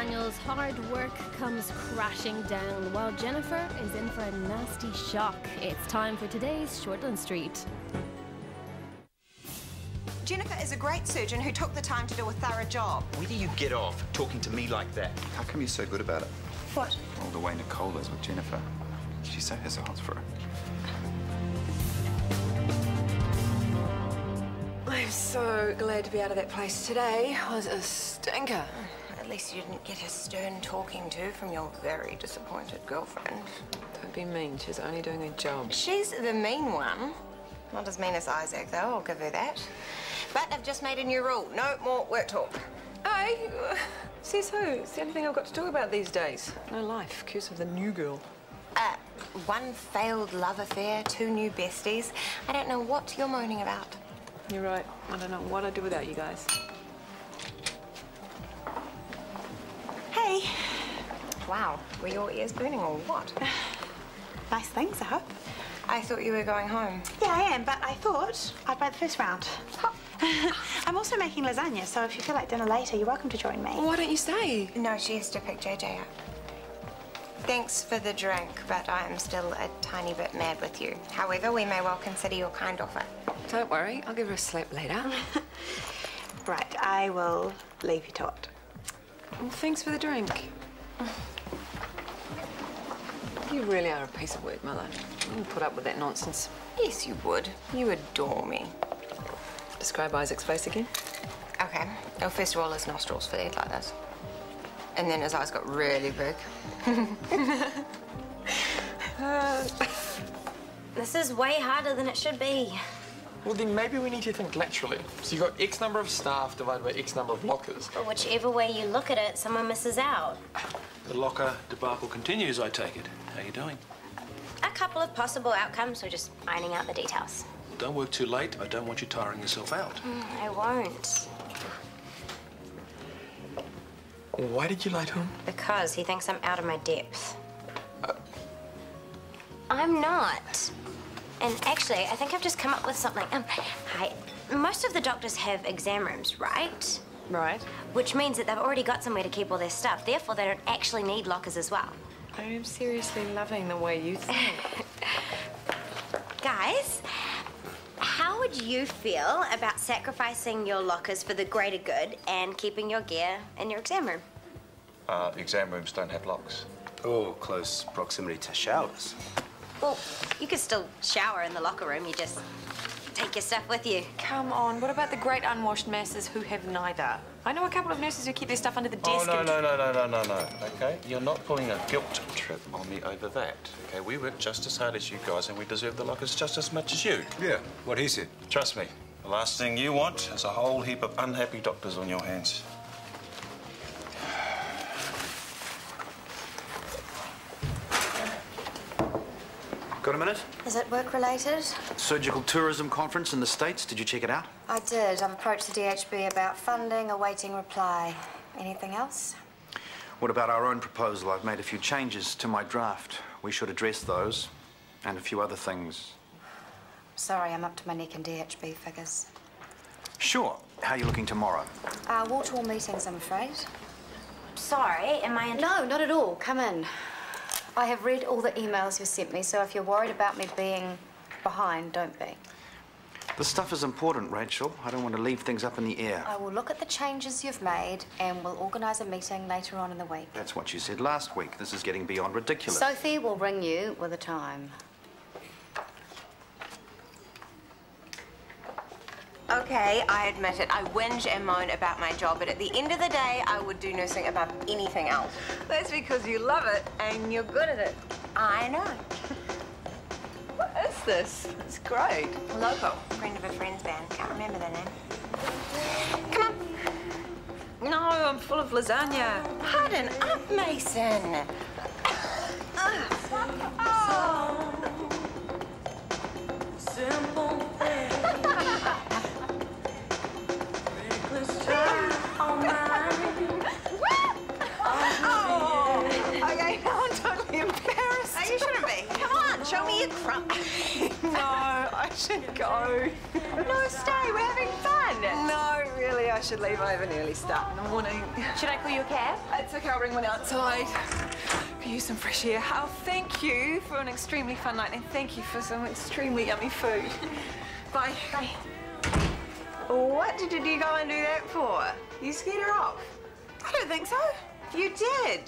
Daniel's hard work comes crashing down while Jennifer is in for a nasty shock. It's time for today's Shortland Street. Jennifer is a great surgeon who took the time to do a thorough job. Where do you get off talking to me like that? How come you're so good about it? What? All the way Nicole is with Jennifer. She so has a heart for her. I'm so glad to be out of that place today. It was a stinker. At least you didn't get a stern talking to from your very disappointed girlfriend. Don't be mean. She's only doing her job. She's the mean one. Not as mean as Isaac, though, I'll give her that. But I've just made a new rule. No more work talk. Hey, says who? It's the only thing I've got to talk about these days. No life. Curse of the new girl. One failed love affair, 2 new besties. I don't know what you're moaning about. You're right. I don't know what I'd do without you guys. Hey. Wow, were your ears burning or what? Nice things, I hope. I thought you were going home. Yeah, I am, but I thought I'd buy the first round. I'm also making lasagna, so if you feel like dinner later, you're welcome to join me. Well, why don't you stay? No, she has to pick JJ up. Thanks for the drink, but I am still a tiny bit mad with you. However, we may well consider your kind offer. Don't worry. I'll give her a slap later. Right, I will leave you to it. Well, thanks for the drink. You really are a piece of work, Mother. I wouldn't put up with that nonsense. Yes, you would. You adore me. Describe Isaac's face again. Okay. Well, first of all, his nostrils flared like this. And then his eyes got really big. This is way harder than it should be. Well, then maybe we need to think laterally. So you've got X number of staff divided by X number of lockers. But whichever way you look at it, someone misses out. The locker debacle continues, I take it. How you doing? A couple of possible outcomes, we're just ironing out the details. Don't work too late. I don't want you tiring yourself out. I won't. Why did you lie to him? Because he thinks I'm out of my depth. I'm not. And actually, I think I've just come up with something. Hi. Most of the doctors have exam rooms, right? Right. Which means that they've already got somewhere to keep all their stuff. Therefore, they don't actually need lockers as well. I am seriously loving the way you think. Guys, how would you feel about sacrificing your lockers for the greater good and keeping your gear in your exam room? Exam rooms don't have locks. Oh, close proximity to showers. Well, you could still shower in the locker room. You just take your stuff with you. Come on, what about the great unwashed masses who have neither? I know a couple of nurses who keep their stuff under the desk. Oh, no. Okay, you're not pulling a guilt trip on me over that. Okay, we work just as hard as you guys, and we deserve the lockers just as much as you. Yeah, what he said. Trust me, the last thing you want is a whole heap of unhappy doctors on your hands. Got a minute? Is it work-related? Surgical tourism conference in the States. Did you check it out? I did. I've approached the DHB about funding, awaiting reply. Anything else? What about our own proposal? I've made a few changes to my draft. We should address those and a few other things. Sorry, I'm up to my neck in DHB figures. Sure. How are you looking tomorrow? Wall-to-wall meetings, I'm afraid. Sorry, am I in... No, not at all. Come in. I have read all the emails you sent me, so if you're worried about me being behind, don't be. The stuff is important, Rachel. I don't want to leave things up in the air. I will look at the changes you've made and we'll organise a meeting later on in the week. That's what you said last week. This is getting beyond ridiculous. Sophie will ring you with a time. Okay, I admit it. I whinge and moan about my job, but at the end of the day, I would do nursing above anything else. That's because you love it and you're good at it. I know. What is this? It's great. Local. Friend of a friend's band. Can't remember their name. Come on. No, I'm full of lasagna. Harden up, Mason. Simple thing. Okay, now I'm totally embarrassed. Oh, you shouldn't be. Come on, show me your crumb. No, I should go. No, stay. We're having fun. No, really, I should leave. I have an early start in the morning. Should I call you a cab? It's okay, I'll bring one outside. Could use some fresh air. Oh, thank you for an extremely fun night, and thank you for some extremely yummy food. Bye. Bye. What did you go and do that for? You scared her off? I don't think so. You did.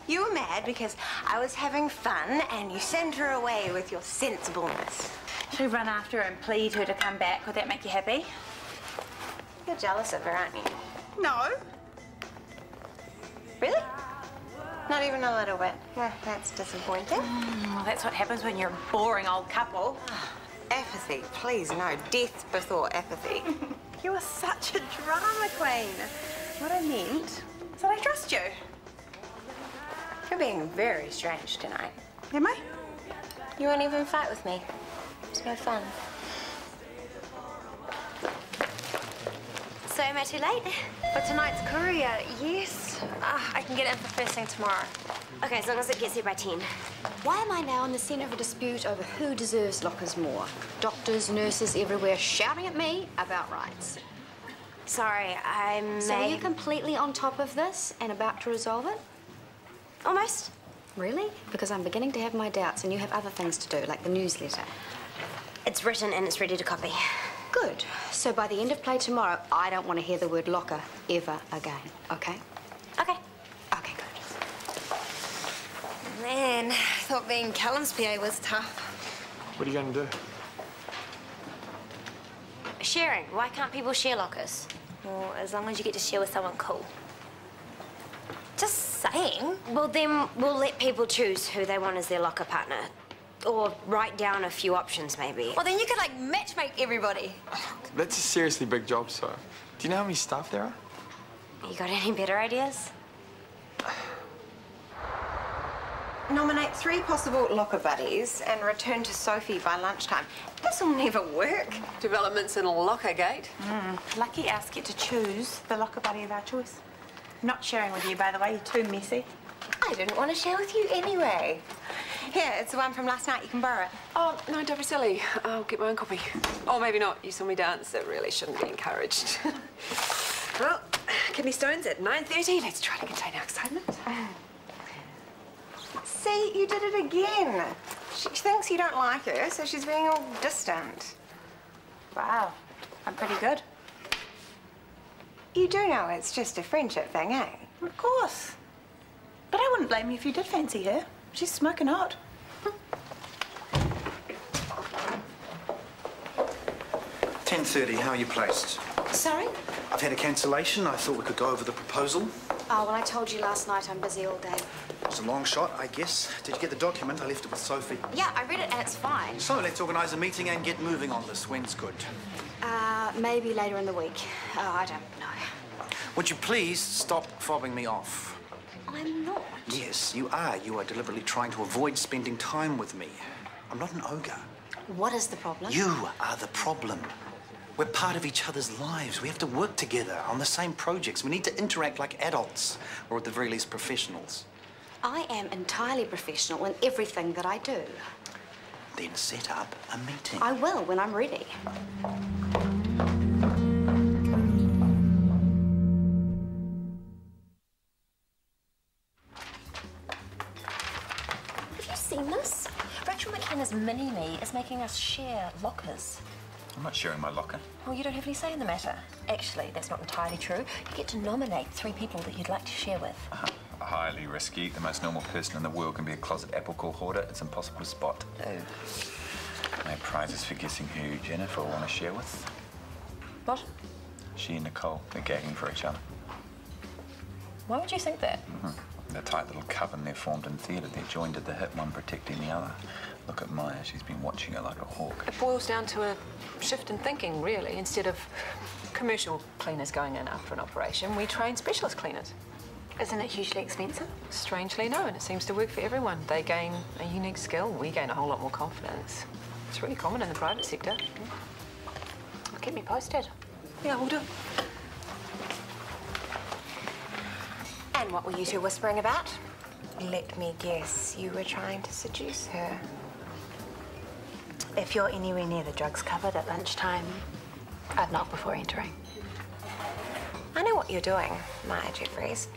You were mad because I was having fun and you sent her away with your sensibleness. Should we run after her and plead her to come back? Would that make you happy? You're jealous of her, aren't you? No. Really? Not even a little bit. That's disappointing. Well, that's what happens when you're a boring old couple. Apathy, please, no. Death before apathy. You are such a drama queen. What I meant is that I trust you. You're being very strange tonight. Am I? You won't even fight with me. It's no fun. So, am I too late? For tonight's courier, yes. I can get in for first thing tomorrow. Okay, as long as it gets here by 10. Why am I now in the centre of a dispute over who deserves lockers more? Doctors, nurses everywhere shouting at me about rights. Sorry, I So are you may... completely on top of this and about to resolve it? Almost. Really? Because I'm beginning to have my doubts and you have other things to do, like the newsletter. It's written and it's ready to copy. Good. So by the end of play tomorrow, I don't want to hear the word locker ever again, okay? Okay. Okay, good. Man, I thought being Callum's PA was tough. What are you going to do? Sharing. Why can't people share lockers? Well, as long as you get to share with someone cool. Just saying. Well, then we'll let people choose who they want as their locker partner. Or write down a few options, maybe. Well, then you could, like, matchmake everybody. That's a seriously big job, so. Do you know how many staff there are? You got any better ideas? Nominate 3 possible locker buddies and return to Sophie by lunchtime. This will never work. Developments in a locker gate. Lucky us get to choose the locker buddy of our choice. Not sharing with you, by the way. You're too messy. I didn't want to share with you anyway. Here, it's the one from last night. You can borrow it. Oh, no, don't be silly. I'll get my own copy. Or maybe not. You saw me dance. That really shouldn't be encouraged. Well, kidney stones at 9:30. Let's try to contain our excitement. See, you did it again. She thinks you don't like her, so she's being all distant. Wow. I'm pretty good. You do know it's just a friendship thing, eh? Of course. But I wouldn't blame you if you did fancy her. She's smoking hot. 10:30, how are you placed? Sorry? I've had a cancellation. I thought we could go over the proposal. Oh, well, I told you last night I'm busy all day. It's a long shot, I guess. Did you get the document? I left it with Sophie. Yeah, I read it and it's fine. So let's organise a meeting and get moving on this. When's good? Maybe later in the week. Oh, I don't know. Would you please stop fobbing me off? I'm not. Yes, you are. You are deliberately trying to avoid spending time with me. I'm not an ogre. What is the problem? You are the problem. We're part of each other's lives. We have to work together on the same projects. We need to interact like adults, or at the very least, professionals. I am entirely professional in everything that I do. Then set up a meeting. I will when I'm ready. Have you seen this? Rachel McKenna's mini-me is making us share lockers. I'm not sharing my locker. Well, you don't have any say in the matter. Actually, that's not entirely true. You get to nominate 3 people that you'd like to share with. Highly risky. The most normal person in the world can be a closet apple core hoarder. It's impossible to spot. Oh. No prizes for guessing who Jennifer will want to share with. What? She and Nicole, they're gagging for each other. Why would you think that? The tight little coven they've formed in theatre. They're joined at the hip, one protecting the other. Look at Maya. She's been watching her like a hawk. It boils down to a shift in thinking, really. Instead of commercial cleaners going in after an operation, we train specialist cleaners. Isn't it hugely expensive? Strangely, no, and it seems to work for everyone. They gain a unique skill. We gain a whole lot more confidence. It's really common in the private sector. Keep me posted. Yeah, we'll do. And what were you two whispering about? Let me guess, you were trying to seduce her. If you're anywhere near the drugs cupboard at lunchtime, I'd knock before entering. I know what you're doing, Maya Jeffries.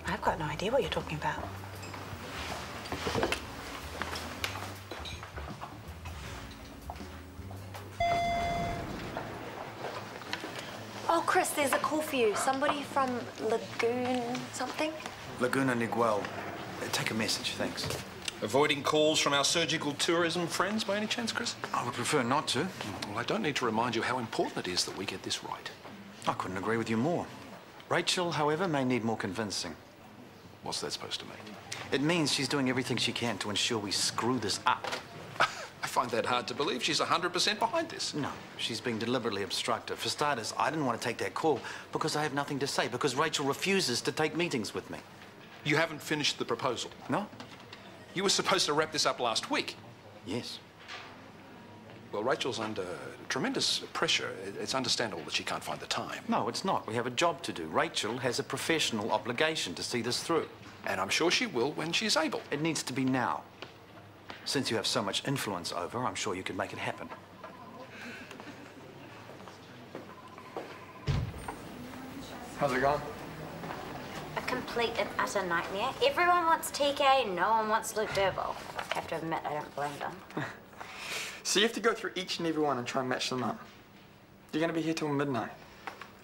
I've got no idea what you're talking about. Oh, Chris, there's a call for you. Somebody from Lagoon something? Laguna Niguel. Take a message, thanks. Avoiding calls from our surgical tourism friends by any chance, Chris? I would prefer not to. Well, I don't need to remind you how important it is that we get this right. I couldn't agree with you more. Rachel, however, may need more convincing. What's that supposed to mean? It means she's doing everything she can to ensure we screw this up. I find that hard to believe. She's 100% behind this. No, she's being deliberately obstructive. For starters, I didn't want to take that call because I have nothing to say, because Rachel refuses to take meetings with me. You haven't finished the proposal? No? You were supposed to wrap this up last week. Yes. Well, Rachel's under tremendous pressure. It's understandable that she can't find the time. No, it's not. We have a job to do. Rachel has a professional obligation to see this through. And I'm sure she will when she's able. It needs to be now. Since you have so much influence over her, I'm sure you can make it happen. How's it going? A complete and utter nightmare. Everyone wants TK, no one wants Luke Durville. I have to admit, I don't blame them. So you have to go through each and every one and try and match them up. You're going to be here till midnight.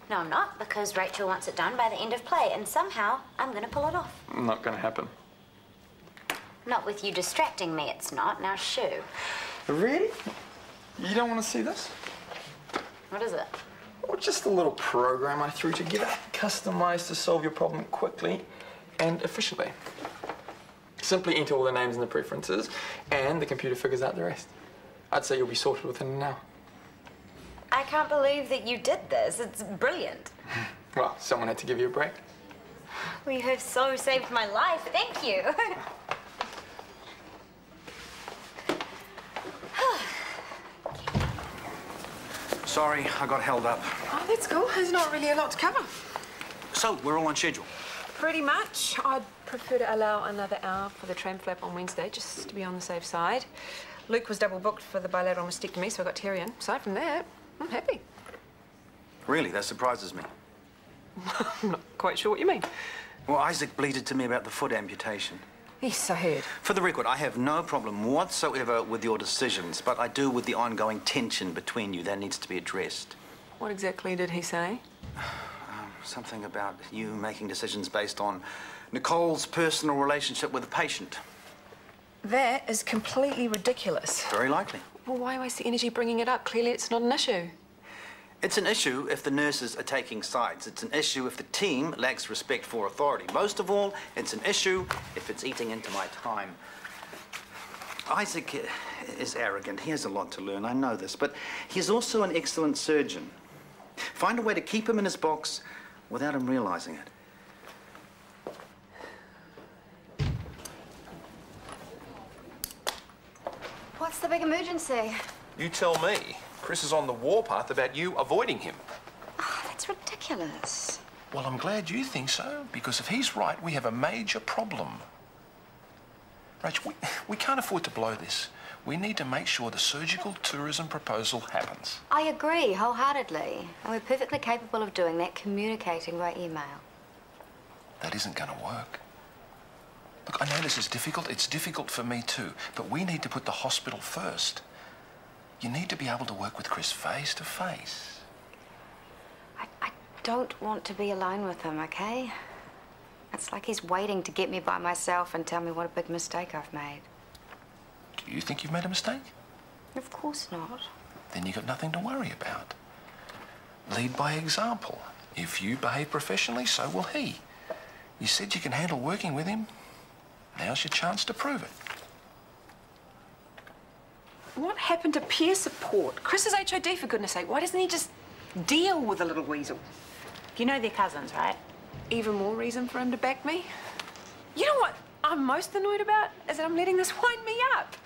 No, I'm not, because Rachel wants it done by the end of play, and somehow I'm going to pull it off. Not going to happen. Not with you distracting me, it's not. Now, shoo. Really? You don't want to see this? What is it? Well, just a little program I threw together, customized to solve your problem quickly and efficiently. Simply enter all the names and the preferences, and the computer figures out the rest. I'd say you'll be sorted within an hour. I can't believe that you did this. It's brilliant. Well, someone had to give you a break. Well, you have so saved my life. Thank you. Sorry, I got held up. Oh, that's cool. There's not really a lot to cover. So, we're all on schedule. Pretty much. I'd prefer to allow another hour for the tram flap on Wednesday, just to be on the safe side. Luke was double booked for the bilateral mastectomy, so I got Terry in. Aside from that, I'm happy. Really? That surprises me. I'm not quite sure what you mean. Well, Isaac bleated to me about the foot amputation. Yes, I heard. For the record, I have no problem whatsoever with your decisions, but I do with the ongoing tension between you. That needs to be addressed. What exactly did he say? Something about you making decisions based on Nicole's personal relationship with the patient. That is completely ridiculous. Very likely. Well, why waste the energy bringing it up? Clearly it's not an issue. It's an issue if the nurses are taking sides. It's an issue if the team lacks respect for authority. Most of all, it's an issue if it's eating into my time. Isaac is arrogant. He has a lot to learn, I know this, but he's also an excellent surgeon. Find a way to keep him in his box without him realizing it. What's the big emergency? You tell me. Chris is on the warpath about you avoiding him. Oh, that's ridiculous. Well, I'm glad you think so, because if he's right, we have a major problem. Rach, we can't afford to blow this. We need to make sure the surgical tourism proposal happens. I agree wholeheartedly. And we're perfectly capable of doing that, communicating by email. That isn't going to work. Look, I know this is difficult. It's difficult for me too. But we need to put the hospital first. You need to be able to work with Chris face to face. I don't want to be alone with him, okay? It's like he's waiting to get me by myself and tell me what a big mistake I've made. Do you think you've made a mistake? Of course not. Then you've got nothing to worry about. Lead by example. If you behave professionally, so will he. You said you can handle working with him. Now's your chance to prove it. What happened to peer support? Chris is HOD, for goodness sake. Why doesn't he just deal with the little weasel? You know they're cousins, right? Even more reason for him to back me? You know what I'm most annoyed about? Is that I'm letting this wind me up.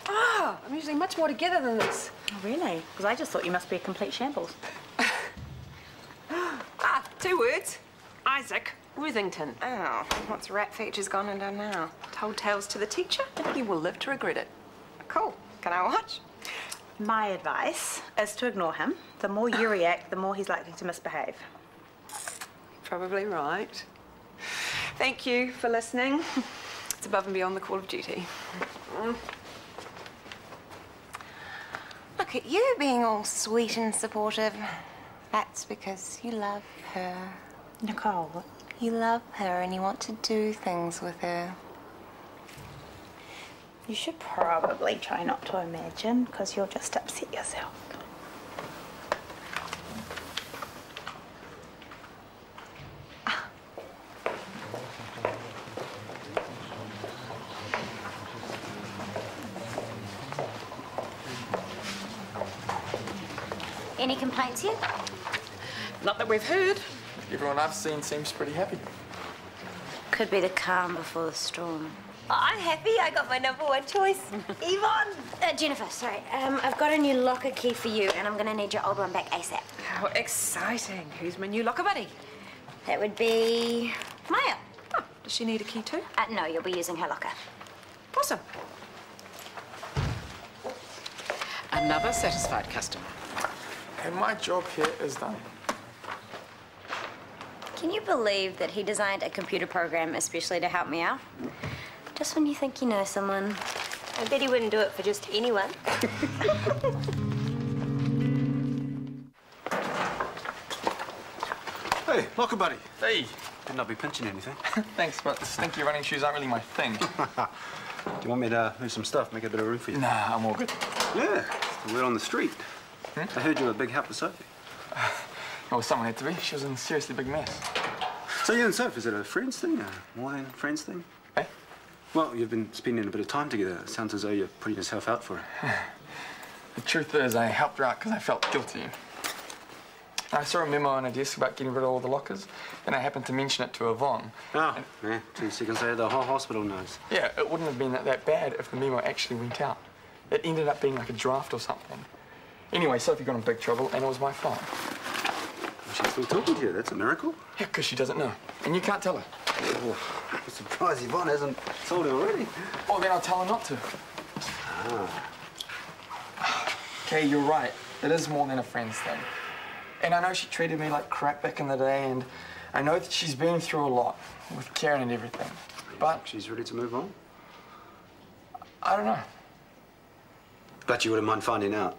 Oh, I'm usually much more together than this. Oh, really? Because I just thought you must be a complete shambles. Two words. Isaac Worthington. Oh, what's rat features gone and done now? Told tales to the teacher, and he will live to regret it. Cool. Can I watch? My advice is to ignore him. The more you react, the more he's likely to misbehave. Probably right. Thank you for listening. It's above and beyond the call of duty. Look at you being all sweet and supportive. That's because you love her. Nicole. You love her and you want to do things with her. You should probably try not to imagine, because you'll just upset yourself. Any complaints yet? Not that we've heard. Everyone I've seen seems pretty happy. Could be the calm before the storm. I'm happy I got my #1 choice. Yvonne! Jennifer, sorry. I've got a new locker key for you, and I'm going to need your old one back ASAP. How exciting. Who's my new locker buddy? That would be Maya. Oh, does she need a key too? No, you'll be using her locker. Awesome. Another satisfied customer. And my job here is done. Can you believe that he designed a computer program especially to help me out? Just when you think you know someone. I bet he wouldn't do it for just anyone. Hey, locker buddy. Hey. Better not be pinching anything. Thanks, but the stinky running shoes aren't really my thing. Do you want me to move some stuff, make a bit of room for you? Nah, I'm all good. Yeah, we're on the street. I heard you were a big help with Sophie. Well, someone had to be. She was in a seriously big mess. So you and Soph, is it a friends thing? A more than friends thing? Hey? Well, you've been spending a bit of time together. It sounds as though you're putting yourself out for her. The truth is, I helped her out because I felt guilty. I saw a memo on a desk about getting rid of all the lockers, and I happened to mention it to Yvonne. Oh, yeah. 2 seconds later, the whole hospital knows. Yeah, it wouldn't have been that bad if the memo actually went out. It ended up being like a draft or something. Anyway, Sophie got in big trouble, and it was my fault. She's still talking to you. That's a miracle. Yeah, because she doesn't know. And you can't tell her. Oh, I'm surprised Yvonne hasn't told her already. Oh, then I'll tell her not to. Ah. Okay, you're right. It is more than a friend's thing. And I know she treated me like crap back in the day, and I know that she's been through a lot with Karen and everything. But she's ready to move on? I don't know. But you wouldn't mind finding out?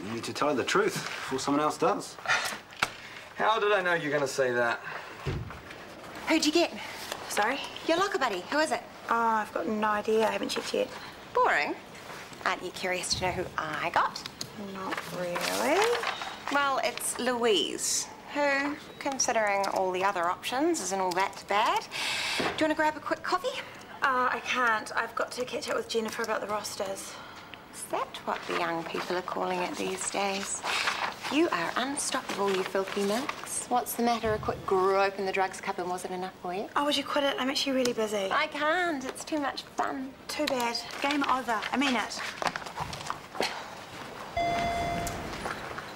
You need to tell her the truth before someone else does. How did I know you were going to say that? Who'd you get? Sorry? Your locker buddy. Who is it? Oh, I've got no idea. I haven't checked yet. Boring. Aren't you curious to know who I got? Not really. Well, it's Louise, who, considering all the other options, isn't all that bad. Do you want to grab a quick coffee? I can't. I've got to catch up with Jennifer about the rosters. Is that what the young people are calling it these days? You are unstoppable, you filthy minx. What's the matter? A quick grope in the drugs cup and wasn't enough for you? Oh, would you quit it? I'm actually really busy. I can't. It's too much fun. Too bad. Game over. I mean it.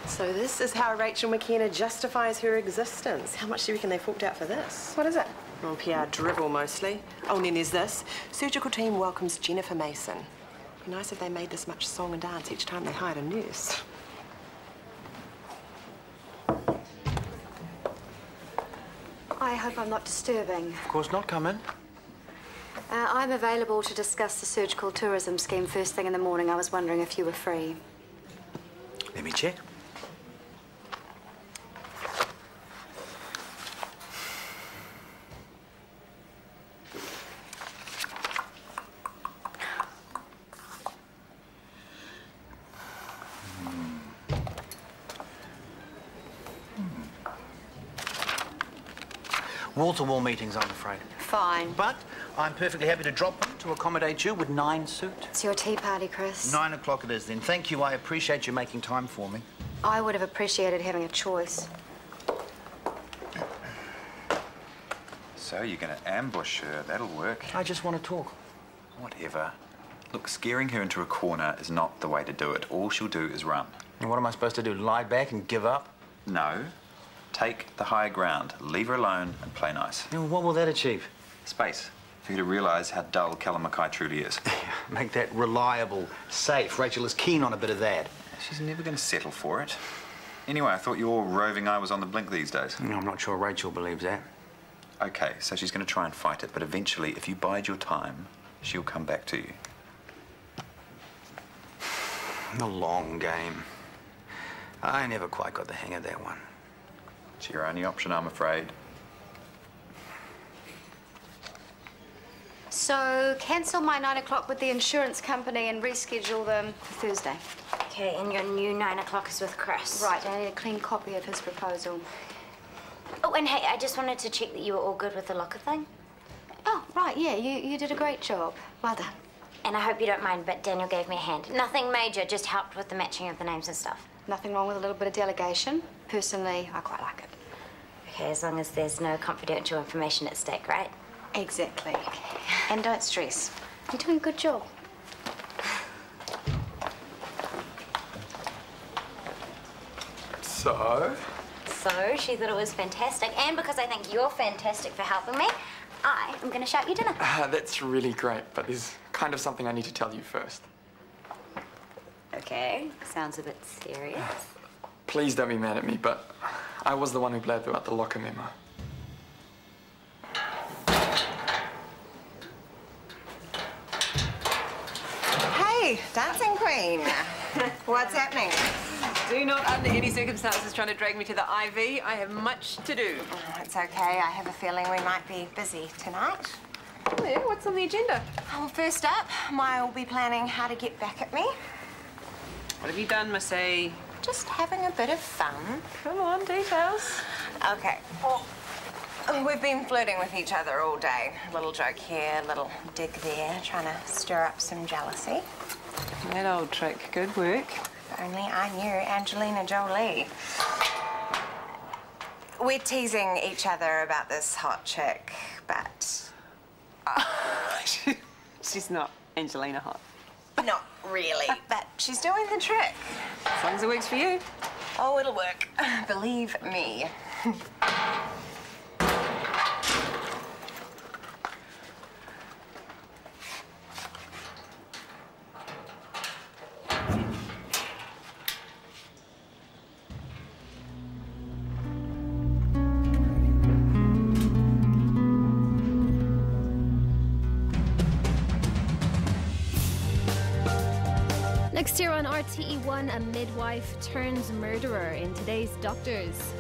So this is how Rachel McKenna justifies her existence. How much do you reckon they forked out for this? What is it? Well, PR drivel, mostly. Oh, and then there's this. Surgical team welcomes Jennifer Mason. Be nice if they made this much song and dance each time they hired a nurse. I hope I'm not disturbing. Of course not. Come in. I'm available to discuss the surgical tourism scheme first thing in the morning. I was wondering if you were free. Let me check. Wall-to-wall meetings, I'm afraid. Fine. But I'm perfectly happy to drop in to accommodate you with 9 suit. It's your tea party, Chris. 9 o'clock it is then. Thank you. I appreciate you making time for me. I would have appreciated having a choice. So you're going to ambush her. That'll work. I just want to talk. Whatever. Look, scaring her into a corner is not the way to do it. All she'll do is run. And what am I supposed to do? Lie back and give up? No. Take the higher ground. Leave her alone and play nice. Yeah, well, what will that achieve? Space. for you to realise how dull Callum Mackay truly is. Make that reliable, safe. Rachel is keen on a bit of that. She's never going to settle for it. Anyway, I thought your roving eye was on the blink these days. No, I'm not sure Rachel believes that. OK, so she's going to try and fight it, but eventually, if you bide your time, she'll come back to you. The long game. I never quite got the hang of that one. It's your only option, I'm afraid. So, cancel my 9 o'clock with the insurance company and reschedule them for Thursday. Okay, and your new 9 o'clock is with Chris. Right, I need a clean copy of his proposal. Oh, and hey, I just wanted to check that you were all good with the locker thing. Oh, right, yeah, you did a great job. Well done. And I hope you don't mind, but Daniel gave me a hand. Nothing major, just helped with the matching of the names and stuff. Nothing wrong with a little bit of delegation. Personally, I quite like it. Okay, as long as there's no confidential information at stake, right? Exactly. And don't stress. You're doing a good job. So, she thought it was fantastic, and because I think you're fantastic for helping me, I am going to shout you dinner. that's really great, but there's kind of something I need to tell you first. Okay, sounds a bit serious. Please don't be mad at me, but I was the one who blabbed about the locker memo. Hey, dancing queen. What's happening? Do not, under any circumstances, trying to drag me to the IV. I have much to do. Oh, it's okay. I have a feeling we might be busy tonight. Oh, yeah? What's on the agenda? Well, first up, Maya will be planning how to get back at me. What have you done, Missy? Just having a bit of fun. Come on, details. Okay. Well, we've been flirting with each other all day. Little joke here, little dig there, trying to stir up some jealousy. That old trick. Good work. If only I knew Angelina Jolie. We're teasing each other about this hot chick, but... She's not Angelina hot. Not really, but she's doing the trick. As long as it works for you. Oh, it'll work. Believe me. Next year on RTE1, a midwife turns murderer in today's Doctors.